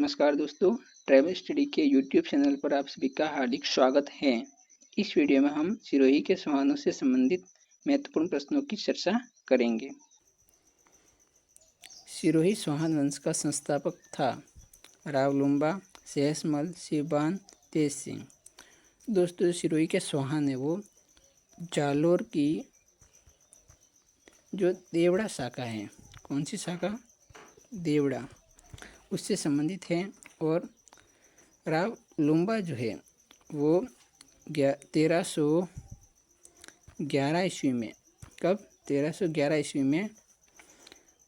नमस्कार दोस्तों, travel study के यूट्यूब चैनल पर आप सभी का हार्दिक स्वागत है। इस वीडियो में हम सिरोही के सोहानों से संबंधित महत्वपूर्ण प्रश्नों की चर्चा करेंगे। सिरोही सोहान वंश का संस्थापक था रावलुम्बा, सहसमल, शिवबान, तेज सिंह। दोस्तों, सिरोही के सोहान है वो जालोर की जो देवड़ा शाखा है, कौन सी शाखा? देवड़ा, उससे संबंधित है। और रावलुम्बा जो है वो 1311 ईस्वी में, कब? 1311 ईस्वी में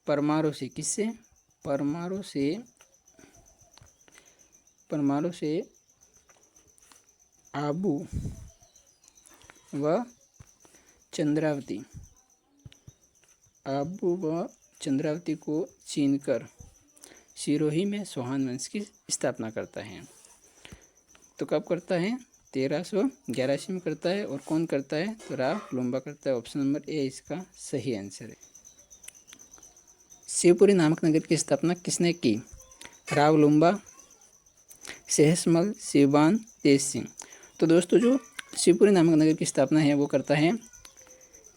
परमारों से, किससे? परमारों से आबू व चंद्रावती को छीनकर सिरोही में सोहान वंश की स्थापना करता है। तो कब करता है? 1311 ईस्वी में करता है। और कौन करता है? तो रावलुम्बा करता है। ऑप्शन नंबर ए इसका सही आंसर है। शिवपुरी नामक नगर की स्थापना किसने की? रावलुम्बा, सहसमल, शिवबान, तेज सिंह। तो दोस्तों, जो शिवपुरी नामक नगर की स्थापना है वो करता है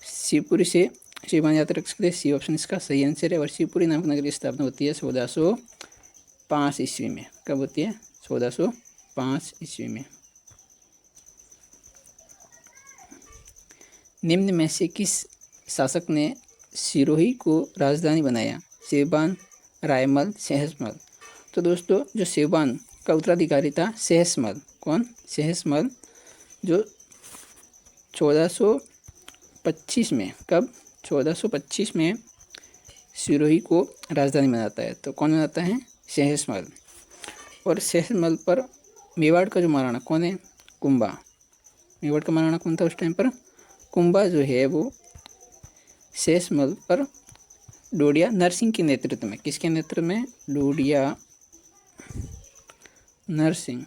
शिवपुरी से शिवबान याद रख सकते हैं। सी ऑप्शन इसका सही आंसर है। और शिवपुरी नामक नगर की स्थापना होती है 1405 ईस्वी में। कब होती है? 1405 ईस्वी में। निम्न में से किस शासक ने सिरोही को राजधानी बनाया? शिवबान, रायमल, सहसमल। तो दोस्तों, जो शिवबान का उत्तराधिकारी था सहसमल, कौन? सहसमल, जो 1425 में, कब? 1425 में सिरोही को राजधानी बनाता है। तो कौन बनाता है? सहसमल। और सहसमल पर मेवाड़ का जो महाराणा कौन है? कुंभा। मेवाड़ का महाराणा कौन था उस टाइम पर? कुंभा जो है वो सहसमल पर डोडिया नरसिंह के नेतृत्व में, किसके नेतृत्व में? डोडिया नरसिंह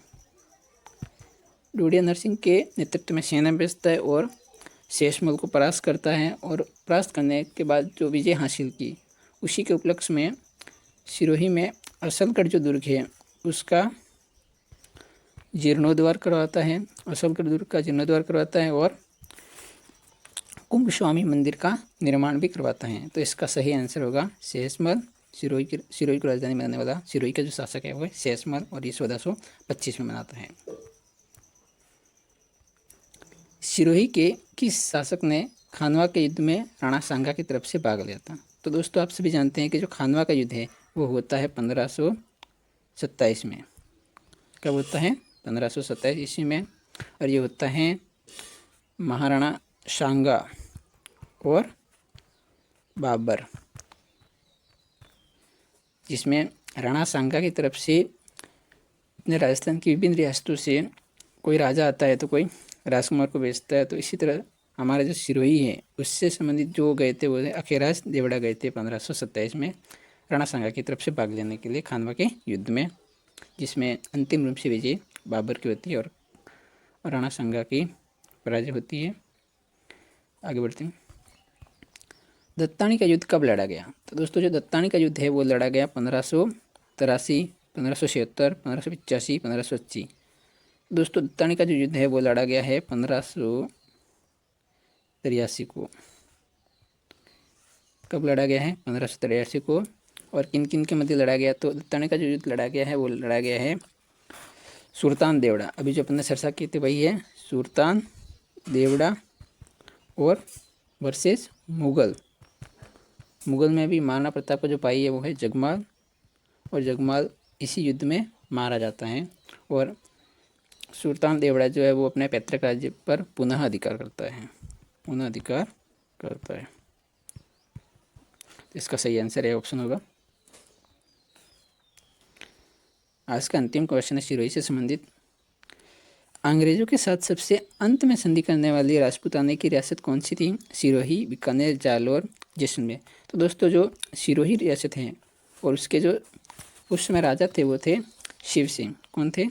के नेतृत्व में सेना भेजता है और सहसमल को परास्त करता है। और परास्त करने के बाद जो विजय हासिल की, उसी के उपलक्ष्य में सिरोही में असलगढ़ जो दुर्ग है उसका जीर्णोद्धार करवाता है। असलगढ़ दुर्ग का जीर्णोद्धार करवाता है और कुंभ स्वामी मंदिर का निर्माण भी करवाता है। तो इसका सही आंसर होगा सहसमल। सिरोही को राजधानी बनाने वाला सिरोही का जो शासक है वो है सहसमल, और ये 1425 में बनाता है। सिरोही के किस शासक ने खानवा के युद्ध में राणा सांगा की तरफ से भाग लिया था? तो दोस्तों, आप सभी जानते हैं कि जो खानवा का युद्ध है वो होता है 1527 में। कब होता है? 1527 ईस्वी में। और ये होता है महाराणा सांगा और बाबर, जिसमें राणा सांगा की तरफ से अपने राजस्थान की विभिन्न रियासतों से कोई राजा आता है तो कोई राजकुमार को भेजता है। तो इसी तरह हमारा जो सिरोही है उससे संबंधित जो गए थे वो अखेराज देवड़ा गए थे 1527 में राणा सांगा की तरफ से भाग लेने के लिए खानवा के युद्ध में, जिसमें अंतिम रूप से विजय बाबर की होती है और राणा सांगा की पराजय होती है। आगे बढ़ते हैं। दत्तानी का युद्ध कब लड़ा गया? तो दोस्तों, जो दत्तानी का युद्ध है वो लड़ा गया 1583, 1576, 1585, 1580। दोस्तों, दत्तानी का जो युद्ध है वो लड़ा गया है 1583 को। कब लड़ा गया है? 1583 को। और किन किन के मध्य लड़ा गया? तो दत्तानी का जो युद्ध लड़ा गया है वो लड़ा गया है सुल्तान देवड़ा, अभी जो अपन ने चर्चा की थी वही है सुल्तान देवड़ा, और वर्सेस मुगल में भी महाराणा प्रताप का जो भाई है वो है जगमाल, और जगमाल इसी युद्ध में मारा जाता है। और सुल्तान देवड़ा जो है वो अपने पैतृक राज्य पर पुनः अधिकार करता है। इसका सही आंसर है ऑप्शन होगा। आज का अंतिम क्वेश्चन है सिरोही से संबंधित। अंग्रेजों के साथ सबसे अंत में संधि करने वाली राजपूताने की रियासत कौन सी थी? सिरोही, बीकानेर, जालौर, जैसलमेर। तो दोस्तों, जो सिरोही रियासत है और उसके जो उस समय राजा थे वो थे शिव सिंह। कौन थे?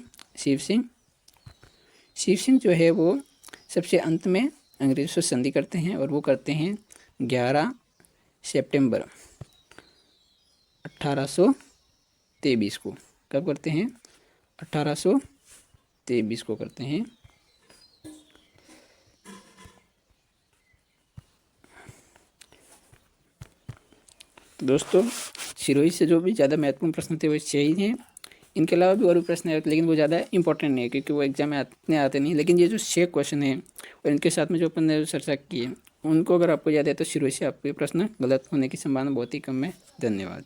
शिव सिंह जो है वो सबसे अंत में अंग्रेजों से संधि करते हैं, और वो करते हैं 11 सितंबर 1823 को। कब करते हैं? 1823 को करते हैं। तो दोस्तों सिरोही से जो भी ज़्यादा महत्वपूर्ण प्रश्न थे वो 6 ही हैं। इनके अलावा भी और भी प्रश्न है, लेकिन वो ज़्यादा इंपॉर्टेंट नहीं है क्योंकि वो एग्जाम में इतने आते नहीं। लेकिन ये जो 6 क्वेश्चन हैं और इनके साथ में जो अपन ने चर्चा की है उनको अगर आपको याद है तो सिरोही से आपके प्रश्न गलत होने की संभावना बहुत ही कम है। धन्यवाद।